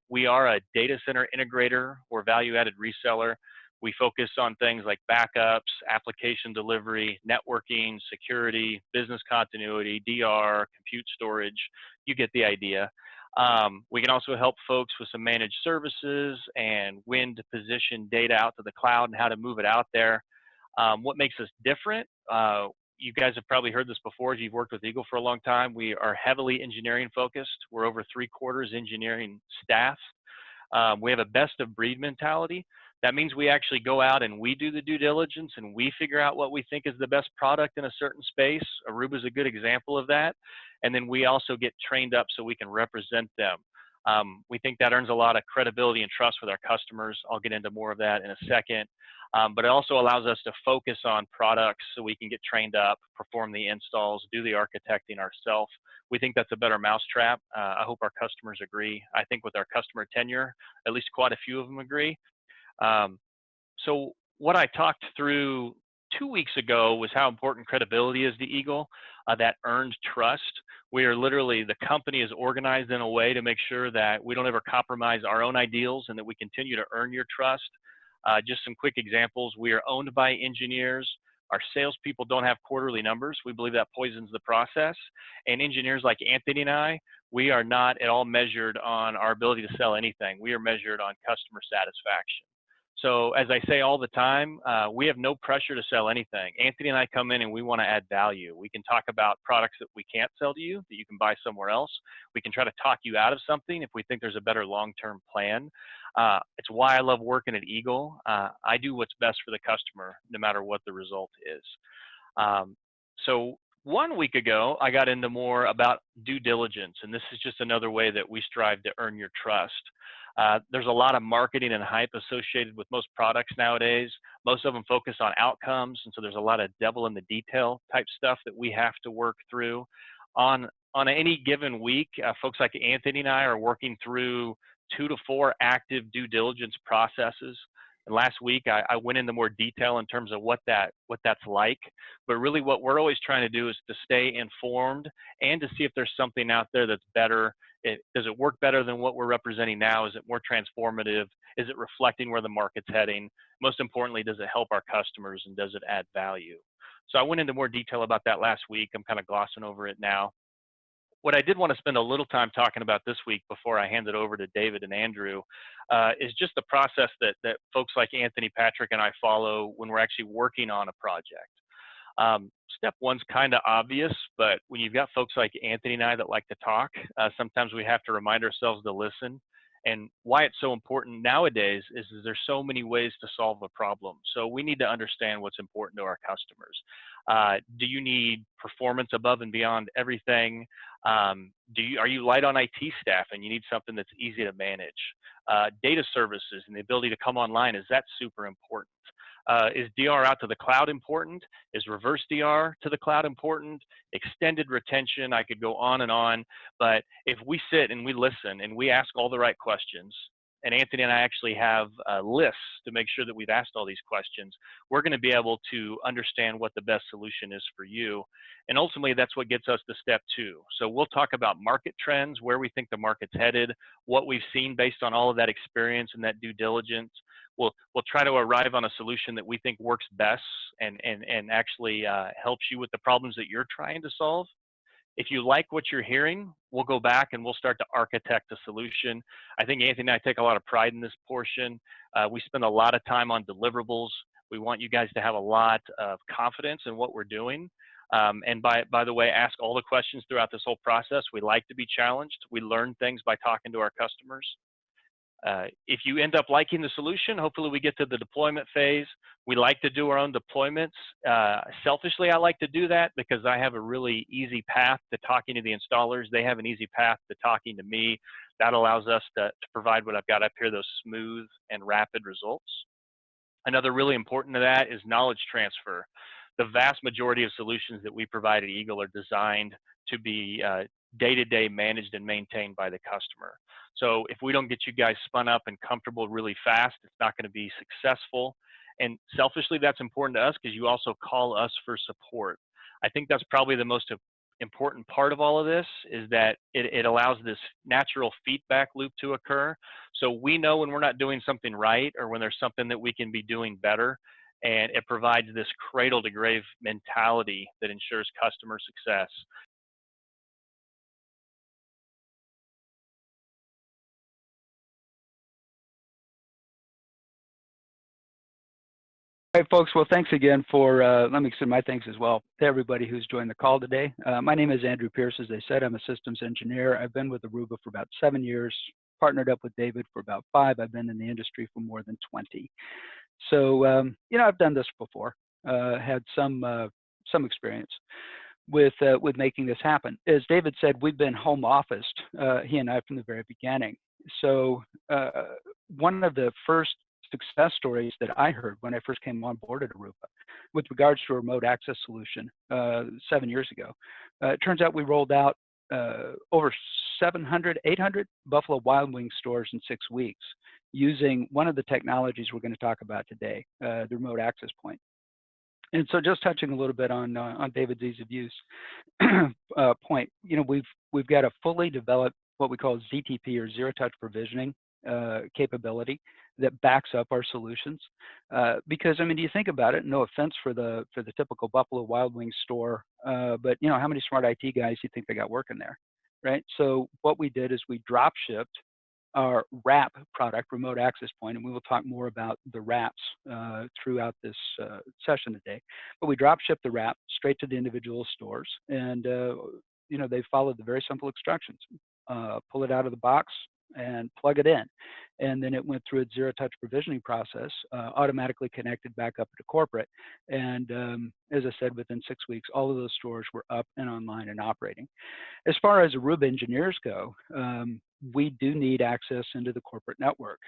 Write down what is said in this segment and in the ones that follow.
We are a data center integrator or value-added reseller. We focus on things like backups, application delivery, networking, security, business continuity, DR, compute storage. You get the idea. We can also help folks with some managed services and when to position data out to the cloud and how to move it out there. What makes us different? You guys have probably heard this before if you've worked with Eagle for a long time. We are heavily engineering focused. We're over 3/4 engineering staff. We have a best of breed mentality. That means we actually go out and we do the due diligence and we figure out what we think is the best product in a certain space. Aruba is a good example of that. And then we also get trained up so we can represent them. We think that earns a lot of credibility and trust with our customers. I'll get into more of that in a second. But it also allows us to focus on products so we can get trained up, perform the installs, do the architecting ourselves. We think that's a better mousetrap. I hope our customers agree. I think with our customer tenure, at least quite a few of them agree. So what I talked through 2 weeks ago was how important credibility is to Eagle, that earned trust. We are literally, the company is organized in a way to make sure that we don't ever compromise our own ideals and that we continue to earn your trust. Just some quick examples. We are owned by engineers. Our salespeople don't have quarterly numbers. We believe that poisons the process. And engineers like Anthony and I, we are not at all measured on our ability to sell anything. We are measured on customer satisfaction. So as I say all the time, we have no pressure to sell anything. Anthony and I come in and we want to add value. We can talk about products that we can't sell to you, that you can buy somewhere else. We can try to talk you out of something if we think there's a better long-term plan. It's why I love working at Eagle. I do what's best for the customer, no matter what the result is. So 1 week ago, I got into more about due diligence, and this is just another way that we strive to earn your trust. There's a lot of marketing and hype associated with most products nowadays. Most of them focus on outcomes, and so there's a lot of devil in the detail type stuff that we have to work through. On any given week, folks like Anthony and I are working through 2 to 4 active due diligence processes. And last week, I went into more detail in terms of what that's like. But really what we're always trying to do is to stay informed and to see if there's something out there that's better. Does it work better than what we're representing now? Is it more transformative? Is it reflecting where the market's heading? Most importantly, does it help our customers and does it add value? So I went into more detail about that last week. I'm kind of glossing over it now. What I did want to spend a little time talking about this week before I hand it over to David and Andrew is just the process that folks like Anthony, Patrick, and I follow when we're actually working on a project. Step one's kind of obvious, but when you've got folks like Anthony and I that like to talk, sometimes we have to remind ourselves to listen. And why it's so important nowadays is there's so many ways to solve a problem. So we need to understand what's important to our customers. Do you need performance above and beyond everything? Are you light on IT staff and you need something that's easy to manage? Data services and the ability to come online, is that super important? Is DR out to the cloud important? Is reverse DR to the cloud important? Extended retention, I could go on, but if we sit and we listen and we ask all the right questions, and Anthony and I actually have lists to make sure that we've asked all these questions, we're going to be able to understand what the best solution is for you. And ultimately, that's what gets us to step 2. So we'll talk about market trends, where we think the market's headed, what we've seen based on all of that experience and that due diligence. We'll try to arrive on a solution that we think works best and actually helps you with the problems that you're trying to solve. If you like what you're hearing, we'll go back and we'll start to architect a solution. I think Anthony and I take a lot of pride in this portion. We spend a lot of time on deliverables. We want you guys to have a lot of confidence in what we're doing. And by the way, ask all the questions throughout this whole process. We like to be challenged. We learn things by talking to our customers. If you end up liking the solution, hopefully we get to the deployment phase. We like to do our own deployments. Selfishly, I like to do that because I have a really easy path to talking to the installers. They have an easy path to talking to me. That allows us to provide what I've got up here, those smooth and rapid results. Another really important to that is knowledge transfer. The vast majority of solutions that we provide at Eagle are designed to be day-to-day managed and maintained by the customer. So if we don't get you guys spun up and comfortable really fast, it's not going to be successful. And selfishly, that's important to us because you also call us for support. I think that's probably the most important part of all of this is that it allows this natural feedback loop to occur. So we know when we're not doing something right or when there's something that we can be doing better. And it provides this cradle to grave mentality that ensures customer success. All right, folks. Well, thanks again for, let me extend my thanks as well to everybody who's joined the call today. My name is Andrew Pierce. As I said, I'm a systems engineer. I've been with Aruba for about 7 years, partnered up with David for about 5. I've been in the industry for more than 20. So, I've done this before, had some experience with making this happen. As David said, we've been home officed, he and I, from the very beginning. So one of the first success stories that I heard when I first came on board at Aruba with regards to a remote access solution 7 years ago, it turns out we rolled out over 700, 800 Buffalo Wild Wings stores in 6 weeks using one of the technologies we're going to talk about today, the remote access point. And so, just touching a little bit on David's ease of use point, we've got a fully developed what we call ZTP, or zero touch provisioning capability, that backs up our solutions. Because you think about it. No offense for the typical Buffalo Wild Wings store, but how many smart IT guys do you think they got working there, right? So what we did is we drop shipped our RAP product, remote access point, and we will talk more about the RAPs throughout this session today. But we drop ship the RAP straight to the individual stores, and they followed the very simple instructions: pull it out of the box and plug it in, and then it went through its zero touch provisioning process, automatically connected back up to corporate, and as I said, within 6 weeks, all of those stores were up and online and operating. As far as Aruba engineers go, we do need access into the corporate network.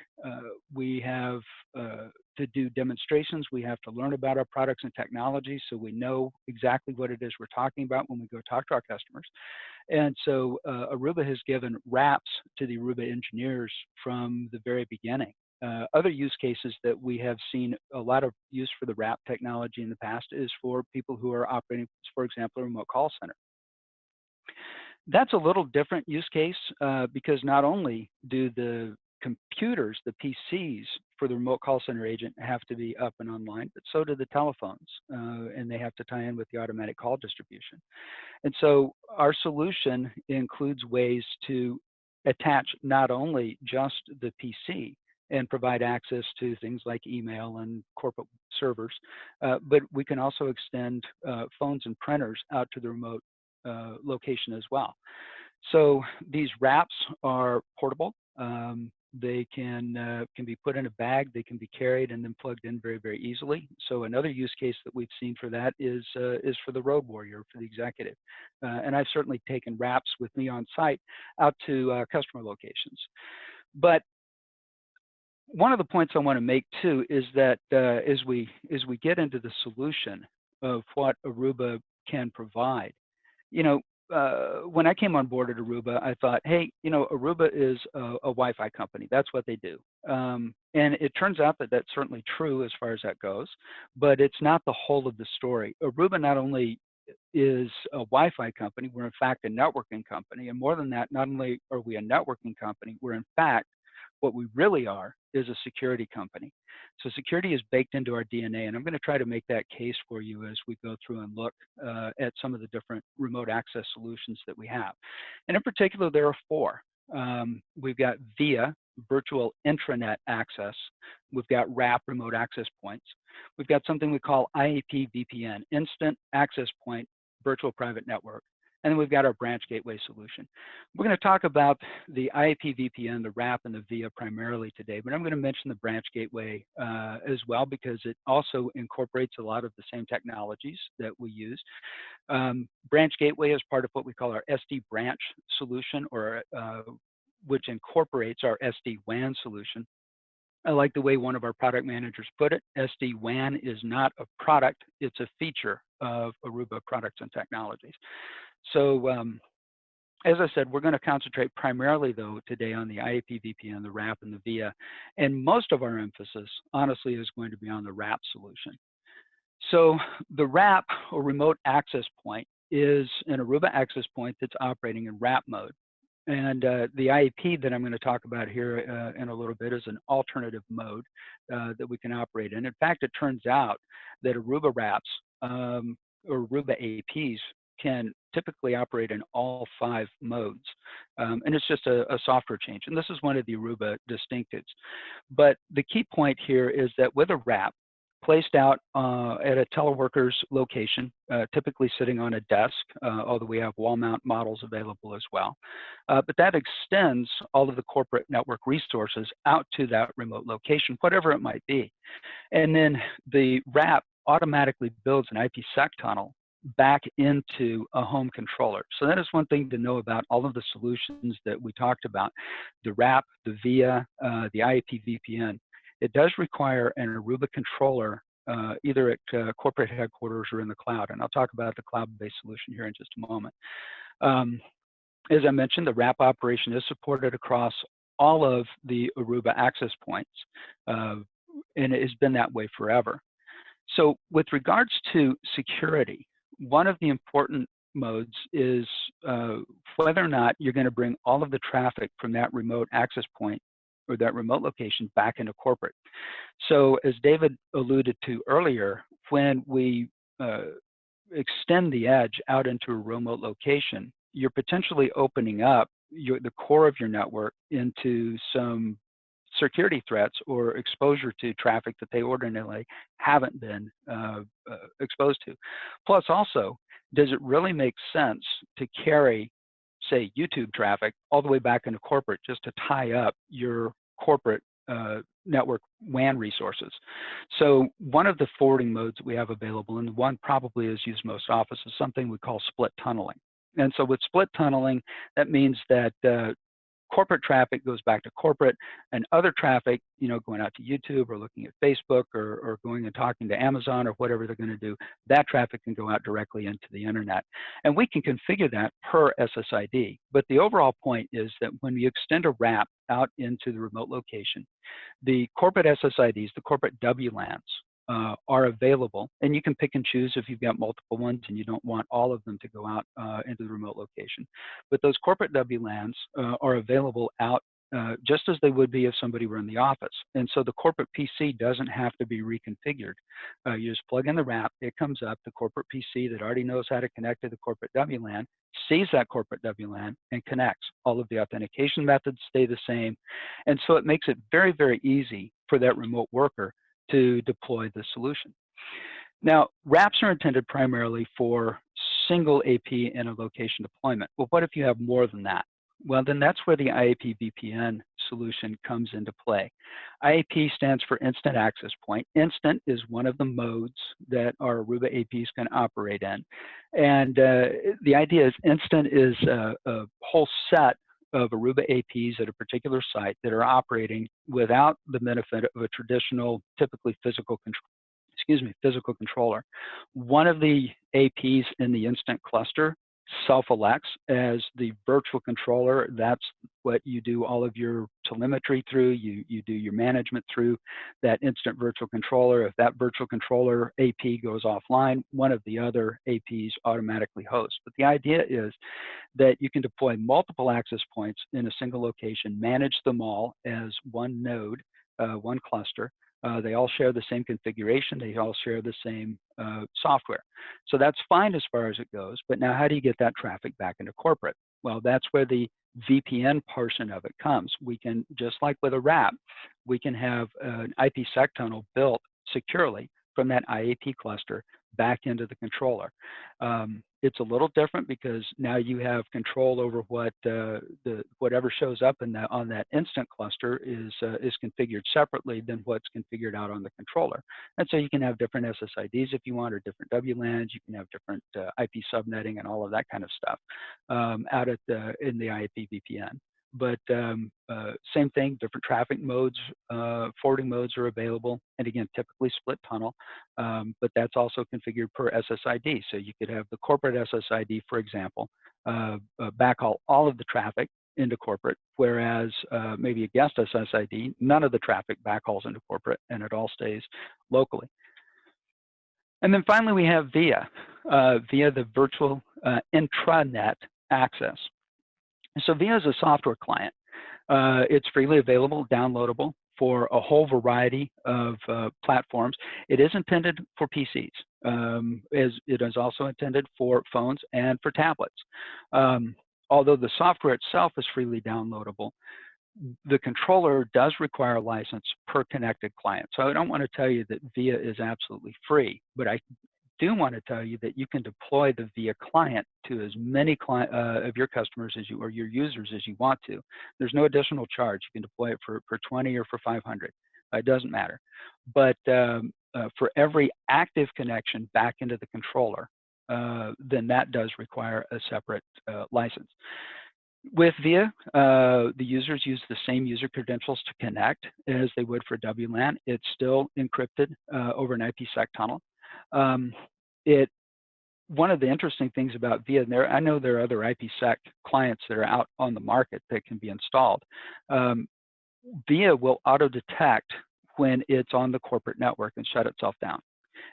We have to do demonstrations. We have to learn about our products and technologies so we know exactly what it is we're talking about when we go talk to our customers. And so Aruba has given RAPs to the Aruba engineers from the very beginning. Other use cases that we have seen a lot of use for the RAP technology in the past is for people who are operating, for example, a remote call center. That's a little different use case because not only do the computers, the PCs for the remote call center agent have to be up and online, but so do the telephones, and they have to tie in with the automatic call distribution. And so our solution includes ways to attach not only just the PC and provide access to things like email and corporate servers, but we can also extend phones and printers out to the remote location as well. So these RAPs are portable. They can be put in a bag. They can be carried and then plugged in very, very easily. So another use case that we've seen for that is for the road warrior, for the executive. And I've certainly taken RAPs with me on site out to customer locations. But one of the points I want to make too is that as we get into the solution of what Aruba can provide, when I came on board at Aruba, I thought, hey, Aruba is a Wi-Fi company. That's what they do. And it turns out that that's certainly true as far as that goes, but it's not the whole of the story. Aruba not only is a Wi-Fi company, we're in fact a networking company. And more than that, not only are we a networking company, we're in fact, what we really are is a security company. So security is baked into our DNA, and I'm going to try to make that case for you as we go through and look at some of the different remote access solutions that we have. And in particular, there are 4. We've got VIA, virtual intranet access. We've got RAP, remote access points. We've got something we call IAP VPN, instant access point, virtual private network. And then we've got our branch gateway solution. We're going to talk about the IAP VPN, the RAP, and the VIA primarily today, but I'm going to mention the branch gateway as well because it also incorporates a lot of the same technologies that we use. Branch gateway is part of what we call our SD branch solution, or which incorporates our SD-WAN solution. I like the way one of our product managers put it. SD-WAN is not a product, it's a feature of Aruba products and technologies. So as I said, we're going to concentrate primarily, though, today on the IAP VPN, the RAP, and the VIA. And most of our emphasis, honestly, is going to be on the RAP solution. So the RAP, or remote access point, is an Aruba access point that's operating in wrap mode. And the IAP that I'm going to talk about here in a little bit is an alternative mode that we can operate in. In fact, it turns out that Aruba Raps or Aruba APs can typically operate in all 5 modes. And it's just a software change. And this is one of the Aruba distinctives. But the key point here is that with a wrap, placed out at a teleworker's location, typically sitting on a desk, although we have wall mount models available as well. But that extends all of the corporate network resources out to that remote location, whatever it might be. And then the wrap automatically builds an IPsec tunnel back into a home controller. So that is one thing to know about all of the solutions that we talked about, the wrap, the VIA, the IAP VPN. It does require an Aruba controller either at corporate headquarters or in the cloud. And I'll talk about the cloud-based solution here in just a moment. As I mentioned, the wrap operation is supported across all of the Aruba access points, and it has been that way forever. So with regards to security, one of the important modes is whether or not you're going to bring all of the traffic from that remote access point or that remote location back into corporate. So as David alluded to earlier, when we extend the edge out into a remote location, you're potentially opening up the core of your network into some security threats or exposure to traffic that they ordinarily haven't been exposed to. Plus also, does it really make sense to carry, say, YouTube traffic all the way back into corporate just to tie up your corporate network WAN resources? So one of the forwarding modes that we have available, and one probably is used most often, is something we call split tunneling. And so with split tunneling, that means that corporate traffic goes back to corporate, and other traffic, going out to YouTube or looking at Facebook or going and talking to Amazon or whatever they're going to do, that traffic can go out directly into the internet. And we can configure that per SSID. But the overall point is that when you extend a wrap out into the remote location, the corporate SSIDs, the corporate WLANs, are available, and you can pick and choose if you've got multiple ones and you don't want all of them to go out into the remote location. But those corporate WLANs are available out just as they would be if somebody were in the office. And so the corporate PC doesn't have to be reconfigured. You just plug in the wrap, it comes up, the corporate PC that already knows how to connect to the corporate WLAN sees that corporate WLAN and connects. All of the authentication methods stay the same. And so it makes it very, very easy for that remote worker to deploy the solution. Now, wraps are intended primarily for single AP in a location deployment. Well, what if you have more than that? Well, then that's where the IAP VPN solution comes into play. IAP stands for Instant Access Point. Instant is one of the modes that our Aruba APs can operate in. And the idea is Instant is a whole set of Aruba APs at a particular site that are operating without the benefit of a traditional, typically physical controller. One of the APs in the Instant cluster self-elects as the virtual controller. That's what you do all of your telemetry through. You do your management through that Instant virtual controller. If that virtual controller AP goes offline, one of the other APs automatically hosts. But the idea is that you can deploy multiple access points in a single location, manage them all as one node, one cluster. They all share the same configuration. They all share the same software. So that's fine as far as it goes. But now how do you get that traffic back into corporate? Well, that's where the VPN portion of it comes. We can, just like with a wrap, we can have an IPsec tunnel built securely from that IAP cluster back into the controller. It's a little different because now you have control over what whatever shows up in on that Instant cluster is configured separately than what's configured out on the controller. And so you can have different SSIDs if you want, or different WLANs. You can have different IP subnetting and all of that kind of stuff out at in the IAP VPN. But same thing, different traffic modes, forwarding modes are available, and again, typically split tunnel, but that's also configured per SSID. So you could have the corporate SSID, for example, backhaul all of the traffic into corporate, whereas maybe a guest SSID, none of the traffic backhauls into corporate, and it all stays locally. And then finally, we have VIA, via the virtual intranet access. So VIA is a software client. It's freely available, downloadable for a whole variety of platforms. It is intended for PCs, as it is also intended for phones and for tablets. Although the software itself is freely downloadable, the controller does require a license per connected client. So I don't want to tell you that VIA is absolutely free, but I do want to tell you that you can deploy the VIA client to as many of your customers as you or your users as you want to. There's no additional charge. You can deploy it for 20 or for 500. It doesn't matter. But for every active connection back into the controller, then that does require a separate license. With VIA, the users use the same user credentials to connect as they would for WLAN. It's still encrypted over an IPsec tunnel. One of the interesting things about VIA, and I know there are other IPsec clients that are out on the market that can be installed. VIA will auto-detect when it's on the corporate network and shut itself down.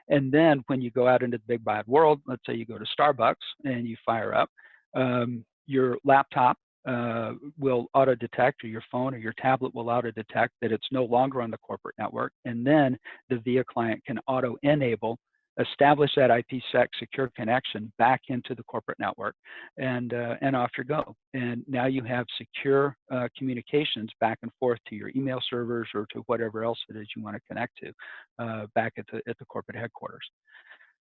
And then when you go out into the big bad world, let's say you go to Starbucks and you fire up, your laptop will auto-detect, or your phone or your tablet will auto-detect that it's no longer on the corporate network. And then the VIA client can auto-enable, establish that IPsec secure connection back into the corporate network, and off you go. And now you have secure communications back and forth to your email servers or to whatever else it is you want to connect to back at the corporate headquarters.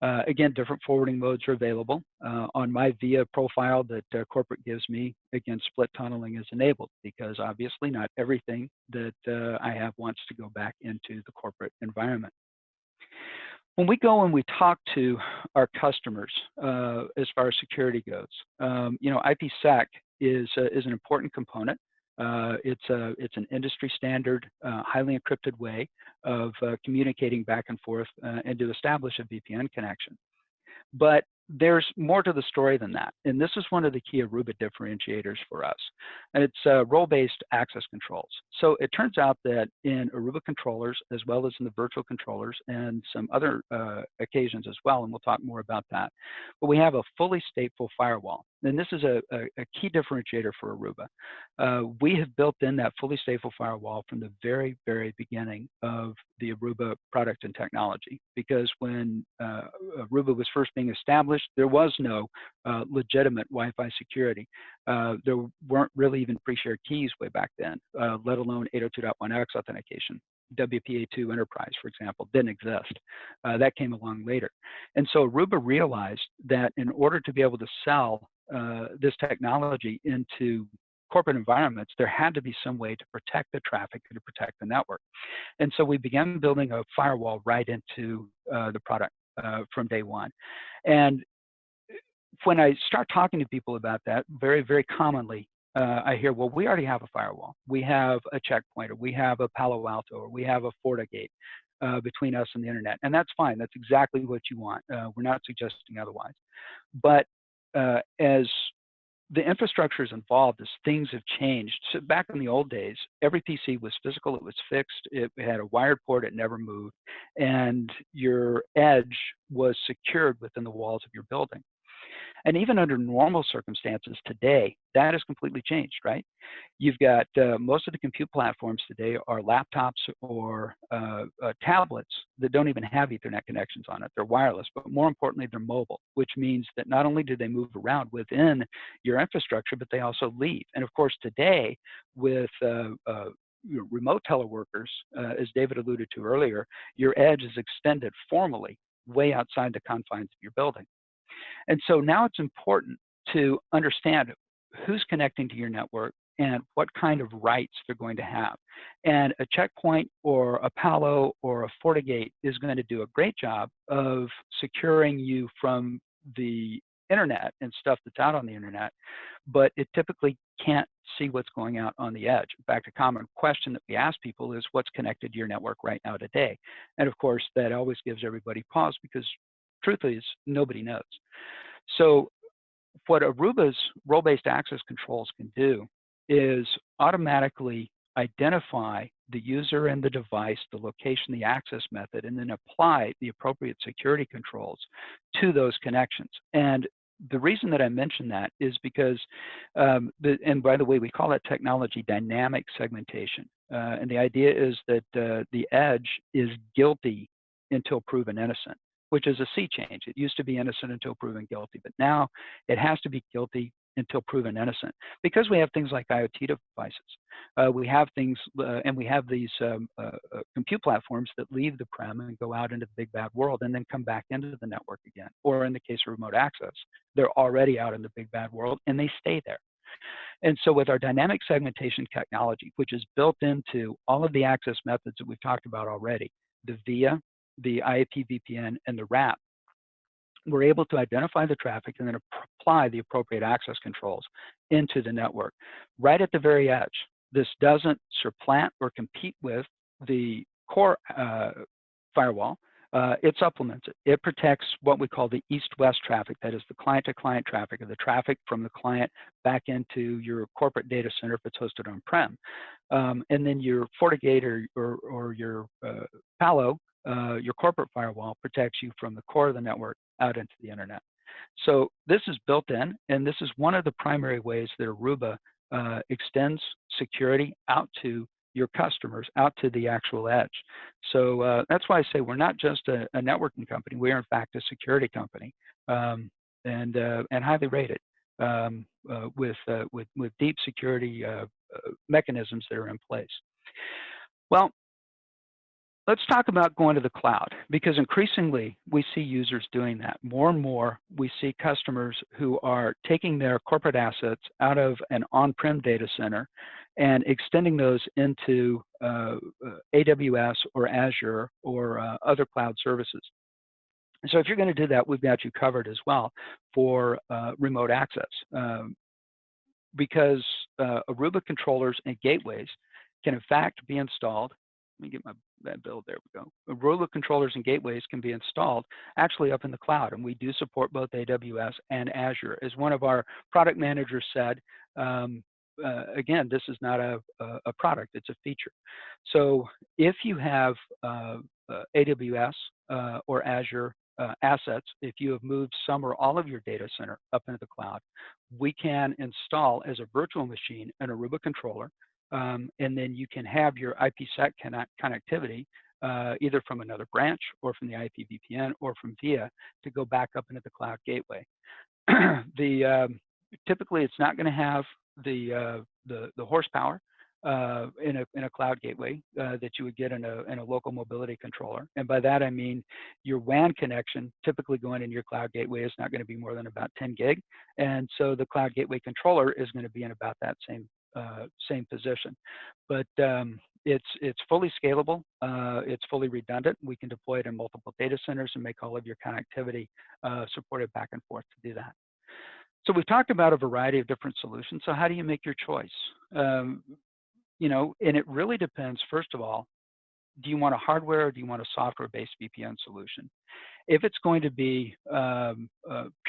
Again, different forwarding modes are available. On my VIA profile that corporate gives me, again, split tunneling is enabled because obviously not everything that I have wants to go back into the corporate environment. When we go and we talk to our customers as far as security goes, IPsec is an important component. It's an industry standard, highly encrypted way of communicating back and forth and to establish a VPN connection. But there's more to the story than that. And this is one of the key Aruba differentiators for us. And it's role-based access controls. So it turns out that in Aruba controllers, as well as in the virtual controllers and some other occasions as well, and we'll talk more about that, but we have a fully stateful firewall. And this is a key differentiator for Aruba. We have built in that fully stateful firewall from the very, very beginning of the Aruba product and technology, because when Aruba was first being established, there was no legitimate Wi-Fi security. There weren't really even pre-shared keys way back then, let alone 802.1x authentication. WPA2 Enterprise, for example, didn't exist. That came along later. And so Aruba realized that in order to be able to sell this technology into corporate environments, there had to be some way to protect the traffic and to protect the network. And so we began building a firewall right into the product from day one. And when I start talking to people about that, very, very commonly, I hear, well, we already have a firewall. We have a checkpoint, or we have a Palo Alto, or we have a FortiGate between us and the internet. And that's fine. That's exactly what you want. We're not suggesting otherwise. But as the infrastructure is involved, as things have changed. So back in the old days, every PC was physical, it was fixed, it had a wired port, it never moved, and your edge was secured within the walls of your building. And even under normal circumstances today, that has completely changed, right? You've got most of the compute platforms today are laptops or tablets that don't even have Ethernet connections on it. They're wireless, but more importantly, they're mobile, which means that not only do they move around within your infrastructure, but they also leave. And of course, today with remote teleworkers, as David alluded to earlier, your edge is extended formally way outside the confines of your building. And so now it's important to understand who's connecting to your network and what kind of rights they're going to have. And a checkpoint or a Palo or a FortiGate is going to do a great job of securing you from the internet and stuff that's out on the internet, but it typically can't see what's going out on the edge. In fact, a common question that we ask people is what's connected to your network right now today? And of course, that always gives everybody pause because truth is nobody knows. So what Aruba's role-based access controls can do is automatically identify the user and the device, the location, the access method, and then apply the appropriate security controls to those connections. And the reason that I mention that is because, and by the way, we call that technology dynamic segmentation. And the idea is that the edge is guilty until proven innocent, which is a sea change. It used to be innocent until proven guilty, but now it has to be guilty until proven innocent, because we have things like IoT devices. We have things, and we have these compute platforms that leave the prem and go out into the big bad world and then come back into the network again. Or in the case of remote access, they're already out in the big bad world and they stay there. And so with our dynamic segmentation technology, which is built into all of the access methods that we've talked about already, the VIA, the IPVPN, and the RAP, we're able to identify the traffic and then apply the appropriate access controls into the network right at the very edge. This doesn't supplant or compete with the core firewall. It supplements it. It protects what we call the east-west traffic, that is the client-to-client traffic, or the traffic from the client back into your corporate data center if it's hosted on-prem. And then your FortiGate or your Palo, your corporate firewall, protects you from the core of the network out into the internet. So this is built in, and this is one of the primary ways that Aruba extends security out to your customers, out to the actual edge. So that's why I say we're not just a networking company. We are in fact a security company, and highly rated with deep security mechanisms that are in place. Well, let's talk about going to the cloud, because increasingly we see users doing that. More and more we see customers who are taking their corporate assets out of an on-prem data center and extending those into AWS or Azure or other cloud services. So if you're going to do that, we've got you covered as well for remote access, because Aruba controllers and gateways can in fact be installed. Let me get that build. There we go. Aruba controllers and gateways can be installed actually up in the cloud, and we do support both AWS and Azure. As one of our product managers said, again, this is not a product, it's a feature. So if you have AWS or Azure assets, if you have moved some or all of your data center up into the cloud, we can install as a virtual machine an Aruba controller, and then you can have your IPsec connectivity either from another branch or from the IPVPN or from VIA to go back up into the cloud gateway. Typically, it's not going to have the horsepower in a cloud gateway that you would get in a local mobility controller. And by that I mean your WAN connection typically going in your cloud gateway is not going to be more than about 10 gig, and so the cloud gateway controller is going to be in about that same position. But it's fully scalable, it's fully redundant. We can deploy it in multiple data centers and make all of your connectivity supported back and forth to do that. So we've talked about a variety of different solutions. So how do you make your choice? You know, and it really depends, first of all, do you want a hardware or do you want a software-based VPN solution? If it's going to be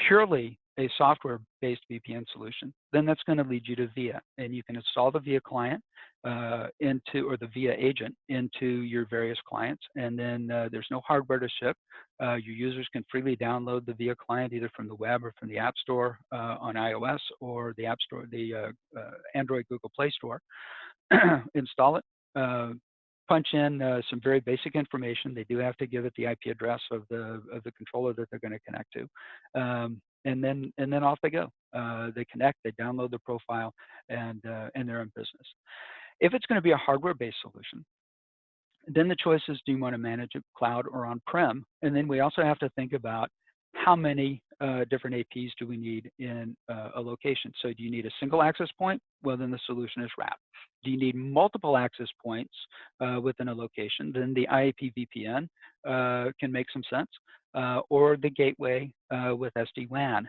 purely a software-based VPN solution, then that's going to lead you to VIA, and you can install the VIA client or the VIA agent into your various clients, and then there's no hardware to ship. Your users can freely download the VIA client either from the web or from the App Store on iOS or the App Store, the Android Google Play Store. Install it. Punch in some very basic information. They do have to give it the IP address of the controller that they're going to connect to, and then off they go. They connect, they download the profile, and they're in business. If it's going to be a hardware-based solution, then the choice is, do you want to manage it cloud or on-prem? And then we also have to think about how many different APs do we need in a location. So do you need a single access point? Well, then the solution is RAP. Do you need multiple access points within a location? Then the IAP VPN can make some sense, or the gateway with SD-WAN,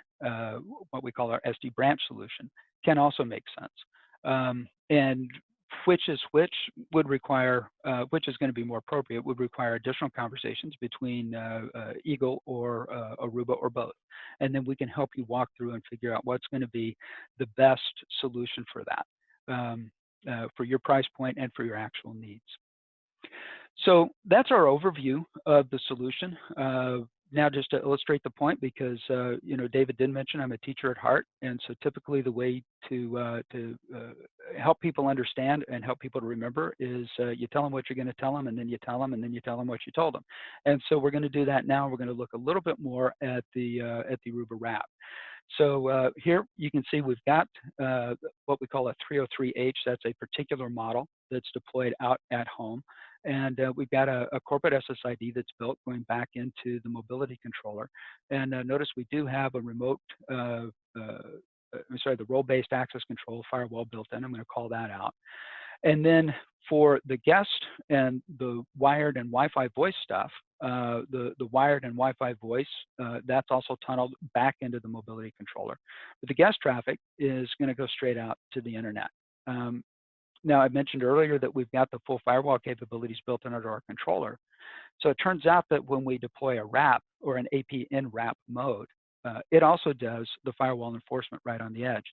what we call our SD branch solution, can also make sense. And which is which would require, which is going to be more appropriate, would require additional conversations between Eagle or Aruba or both. And then we can help you walk through and figure out what's going to be the best solution for that. for your price point and for your actual needs. So that's our overview of the solution. Now, just to illustrate the point, because David did mention I'm a teacher at heart, and so typically the way to help people understand and help people to remember is you tell them what you're going to tell them, and then you tell them, and then you tell them what you told them. And so we're going to do that now. We're going to look a little bit more at the Aruba Rap. So here you can see we've got what we call a 303H. That's a particular model that's deployed out at home. And we've got a corporate SSID that's built going back into the mobility controller. And notice we do have a remote, the role-based access control firewall built in. I'm going to call that out. And then for the guest and the wired and Wi-Fi voice stuff, the wired and Wi-Fi voice, that's also tunneled back into the mobility controller. But the guest traffic is going to go straight out to the internet. Now, I mentioned earlier that we've got the full firewall capabilities built into our controller. So it turns out that when we deploy a wrap or an AP in wrap mode, it also does the firewall enforcement right on the edge.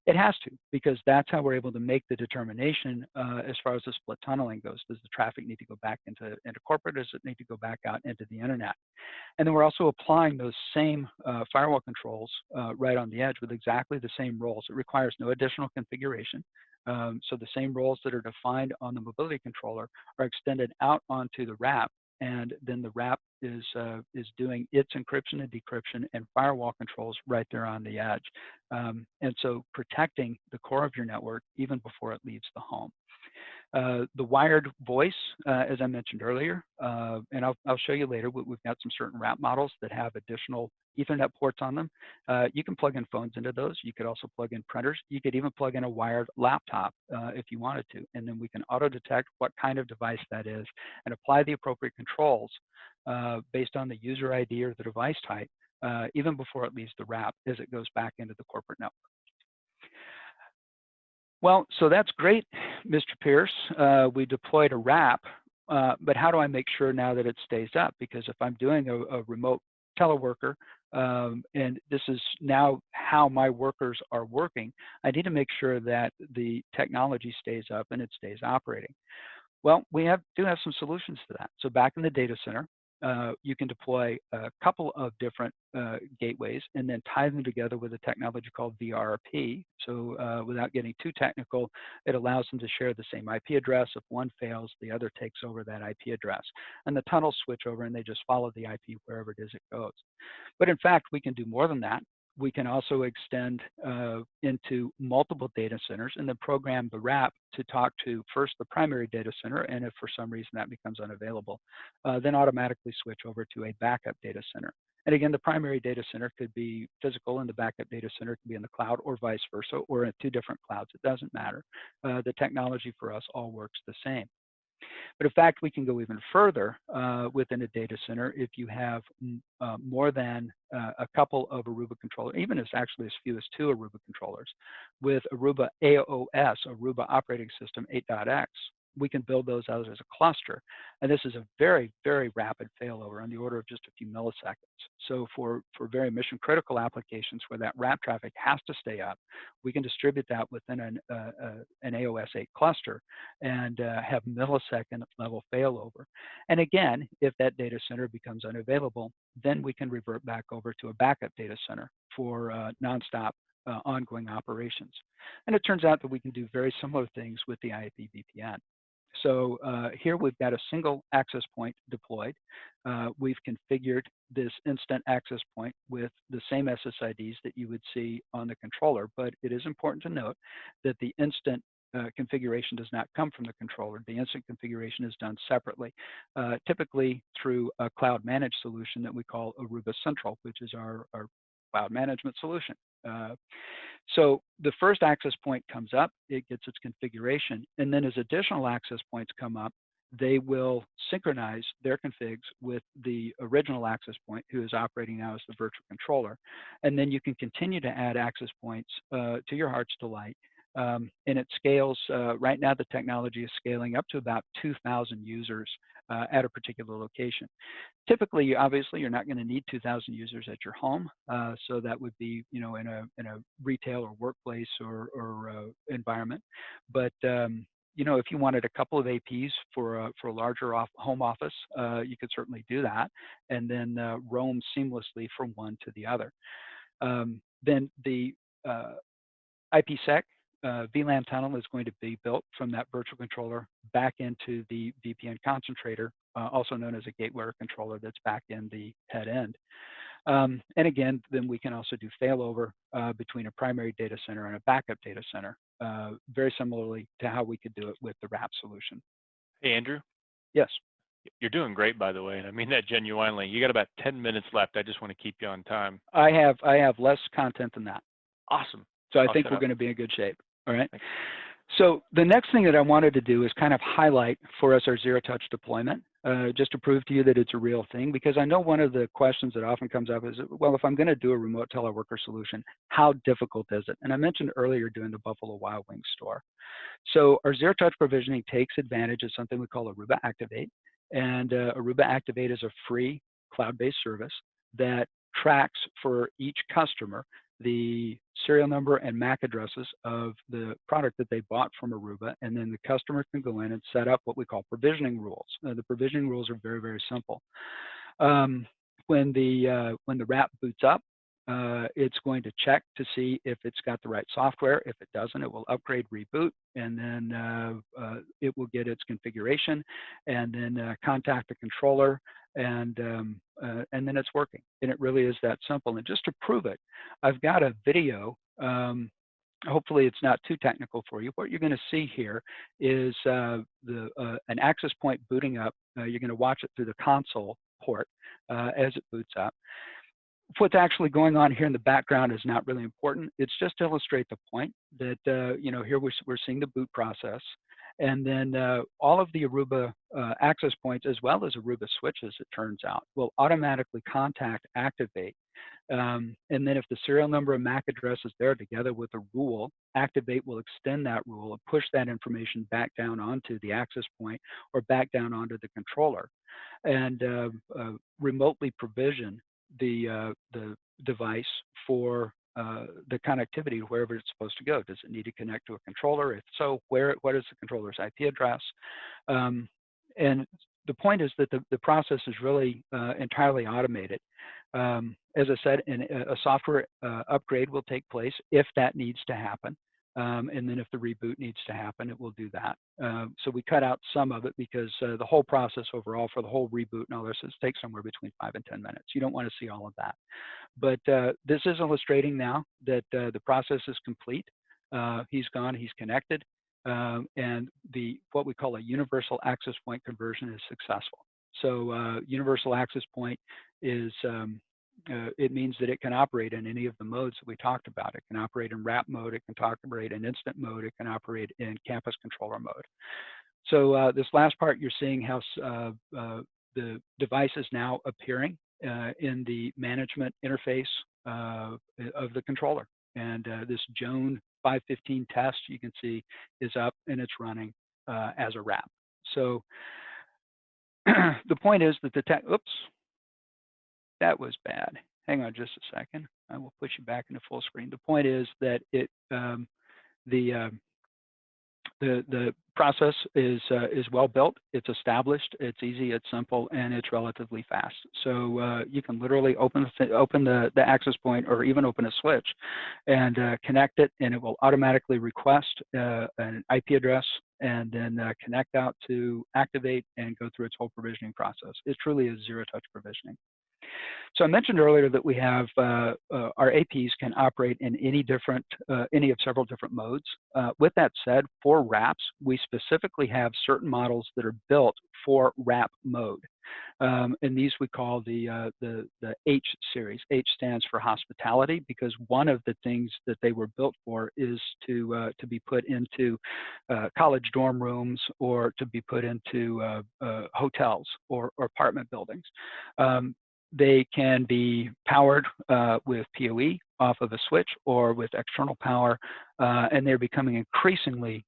It has to, because that's how we're able to make the determination as far as the split tunneling goes. Does the traffic need to go back into corporate? Does it need to go back out into the internet? And then we're also applying those same firewall controls right on the edge with exactly the same roles. It requires no additional configuration. So the same roles that are defined on the mobility controller are extended out onto the wrap, and then the wrap is doing its encryption and decryption and firewall controls right there on the edge. And so protecting the core of your network even before it leaves the home. The wired voice, as I mentioned earlier, and I'll show you later, we've got some certain wrap models that have additional Ethernet ports on them. You can plug in phones into those. You could also plug in printers. You could even plug in a wired laptop if you wanted to, and then we can auto-detect what kind of device that is and apply the appropriate controls based on the user ID or the device type, even before it leaves the wrap as it goes back into the corporate network. Well, so that's great, Mr. Pierce. We deployed a wrap, but how do I make sure now that it stays up? Because if I'm doing a remote teleworker, and this is now how my workers are working, I need to make sure that the technology stays up and it stays operating. Well, we do have some solutions to that. So back in the data center, you can deploy a couple of different gateways and then tie them together with a technology called VRP. So without getting too technical, it allows them to share the same IP address. If one fails, the other takes over that IP address. And the tunnels switch over and they just follow the IP wherever it is it goes. But in fact, we can do more than that. We can also extend into multiple data centers and then program the wrap to talk to first the primary data center, and if for some reason that becomes unavailable, then automatically switch over to a backup data center. And again, the primary data center could be physical and the backup data center could be in the cloud or vice versa, or in two different clouds. It doesn't matter. The technology for us all works the same. But in fact, we can go even further within a data center if you have more than a couple of Aruba controllers, even as actually as few as 2 Aruba controllers. With Aruba AOS, Aruba Operating System 8.x, we can build those out as a cluster. And this is a very, very rapid failover on the order of just a few milliseconds. So for very mission critical applications where that wrap traffic has to stay up, we can distribute that within an AOS 8 cluster and have millisecond level failover. And again, if that data center becomes unavailable, then we can revert back over to a backup data center for nonstop ongoing operations. And it turns out that we can do very similar things with the IP VPN. So here we've got a single access point deployed. We've configured this instant access point with the same SSIDs that you would see on the controller, but it is important to note that the instant configuration does not come from the controller. The instant configuration is done separately, typically through a cloud managed solution that we call Aruba Central, which is our cloud management solution. So the first access point comes up, it gets its configuration, and then as additional access points come up, they will synchronize their configs with the original access point who is operating now as the virtual controller. And then you can continue to add access points to your heart's delight And it scales, right now the technology is scaling up to about 2,000 users at a particular location. Typically, obviously, you're not going to need 2,000 users at your home, so that would be, in a retail or workplace or environment. But if you wanted a couple of APs for a larger home office, you could certainly do that, and then roam seamlessly from one to the other. Then the IPsec VLAN tunnel is going to be built from that virtual controller back into the VPN concentrator, also known as a gateway controller that's back in the head end. And again, then we can also do failover between a primary data center and a backup data center, very similarly to how we could do it with the Rap solution. Hey, Andrew. Yes. You're doing great, by the way, and I mean that genuinely. You got about 10 minutes left. I just want to keep you on time. I have less content than that. Awesome. So I think we're going to be in good shape. All right. Thanks. So the next thing that I wanted to do is kind of highlight for us our zero-touch deployment, just to prove to you that it's a real thing, because I know one of the questions that often comes up is, well, if I'm going to do a remote teleworker solution, how difficult is it? And I mentioned earlier doing the Buffalo Wild Wings store. So our zero-touch provisioning takes advantage of something we call Aruba Activate. And Aruba Activate is a free cloud-based service that tracks for each customer the serial number and MAC addresses of the product that they bought from Aruba, and then the customer can go in and set up what we call provisioning rules. The provisioning rules are very, very simple. When the Rap boots up, it's going to check to see if it's got the right software. If it doesn't, it will upgrade, reboot, and then it will get its configuration, and then contact the controller, and then it's working. And it really is that simple. And just to prove it, I've got a video. Hopefully it's not too technical for you. What you're going to see here is an access point booting up. You're going to watch it through the console port as it boots up. What's actually going on here in the background is not really important. It's just to illustrate the point that, here we're seeing the boot process. And then all of the Aruba access points, as well as Aruba switches, it turns out, will automatically contact Activate. And then if the serial number and MAC address is there together with a rule, Activate will extend that rule and push that information back down onto the access point or back down onto the controller, and remotely provision the device for the connectivity wherever it's supposed to go. Does it need to connect to a controller? If so, what is the controller's IP address? And the point is that the process is really entirely automated. As I said, a software upgrade will take place if that needs to happen. And then if the reboot needs to happen, it will do that. So we cut out some of it because the whole process overall for the whole reboot and all this takes somewhere between 5 and 10 minutes. You don't want to see all of that. But this is illustrating now that the process is complete. He's gone, he's connected, and what we call a universal access point conversion is successful. So universal access point is it means that it can operate in any of the modes that we talked about. It can operate in Rap mode, it can operate in instant mode, it can operate in campus controller mode. So this last part, you're seeing how the device is now appearing in the management interface of the controller. And this Joan 515 test, you can see, is up and it's running as a Rap. So the point is that oops, that was bad. Hang on just a second. I will put you back into full screen. The point is that the process is well built. It's established. It's easy. It's simple, and it's relatively fast. So you can literally open the access point, or even open a switch, and connect it, and it will automatically request an IP address, and then connect out to Activate and go through its whole provisioning process. It truly is zero-touch provisioning. So I mentioned earlier that we have our APs can operate in any of several different modes. With that said, for Raps, we specifically have certain models that are built for Rap mode, and these we call the H series. H stands for hospitality, because one of the things that they were built for is to be put into college dorm rooms, or to be put into hotels or apartment buildings. they can be powered with PoE off of a switch or with external power, and they're becoming increasingly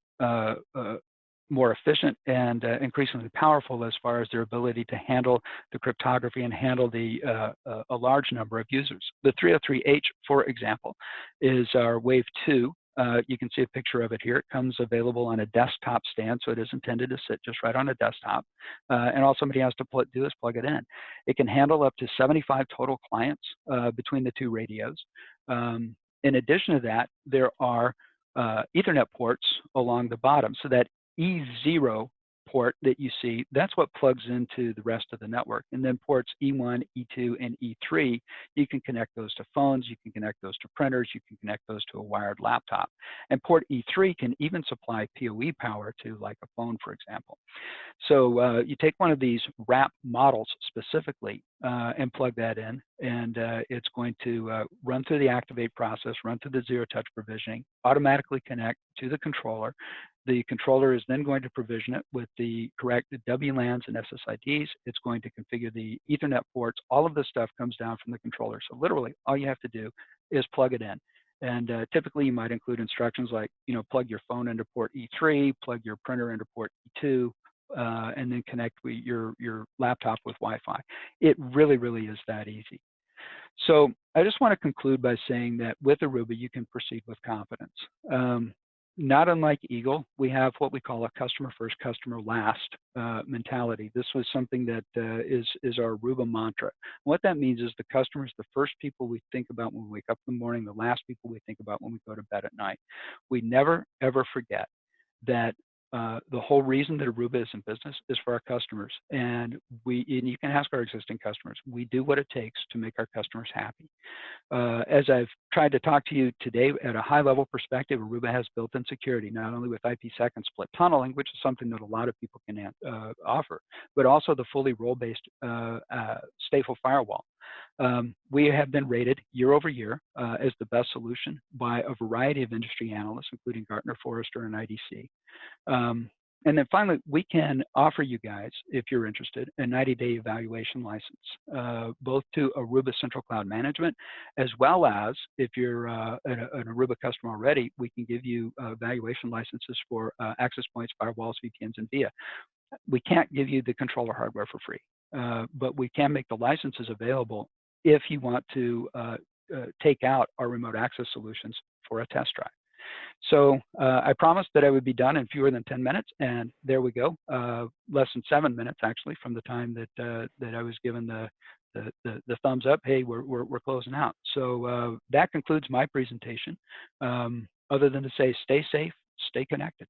more efficient and increasingly powerful as far as their ability to handle the cryptography and handle a large number of users. The 303H, for example, is our Wave 2. You can see a picture of it here. It comes available on a desktop stand, so it is intended to sit just right on a desktop. And all somebody has to do is plug it in. It can handle up to 75 total clients between the two radios. In addition to that, there are Ethernet ports along the bottom, so that E0 port that you see, that's what plugs into the rest of the network. And then ports E1, E2, and E3, you can connect those to phones, you can connect those to printers, you can connect those to a wired laptop. And port E3 can even supply PoE power to like a phone, for example. So you take one of these Rap models specifically and plug that in, and it's going to run through the activate process, run through the zero-touch provisioning, automatically connect to the controller. The controller is then going to provision it with the correct WLANs and SSIDs. It's going to configure the Ethernet ports. All of this stuff comes down from the controller. So literally, all you have to do is plug it in. And typically, you might include instructions like, plug your phone into port E3, plug your printer into port E2, and then connect your laptop with Wi-Fi. It really, really is that easy. So I just want to conclude by saying that with Aruba, you can proceed with confidence. Not unlike Eagle, we have what we call a customer first, customer last mentality. This was something that is our Aruba mantra. What that means is the customer is the first people we think about when we wake up in the morning, the last people we think about when we go to bed at night. We never, ever forget that the whole reason that Aruba is in business is for our customers. And you can ask our existing customers, we do what it takes to make our customers happy. As I've tried to talk to you today at a high level perspective, Aruba has built-in security, not only with IPsec split tunneling, which is something that a lot of people can offer, but also the fully role-based stateful firewall. We have been rated year over year as the best solution by a variety of industry analysts, including Gartner, Forrester, and IDC. And then finally, we can offer you guys, if you're interested, a 90-day evaluation license, both to Aruba Central Cloud Management, as well as if you're an Aruba customer already, we can give you evaluation licenses for access points, firewalls, VPNs, and VIA. We can't give you the controller hardware for free, but we can make the licenses available if you want to take out our remote access solutions for a test drive. So I promised that I would be done in fewer than 10 minutes, and there we go. Less than 7 minutes, actually, from the time that I was given the thumbs up. Hey, we're closing out. So that concludes my presentation. Other than to say, stay safe, stay connected.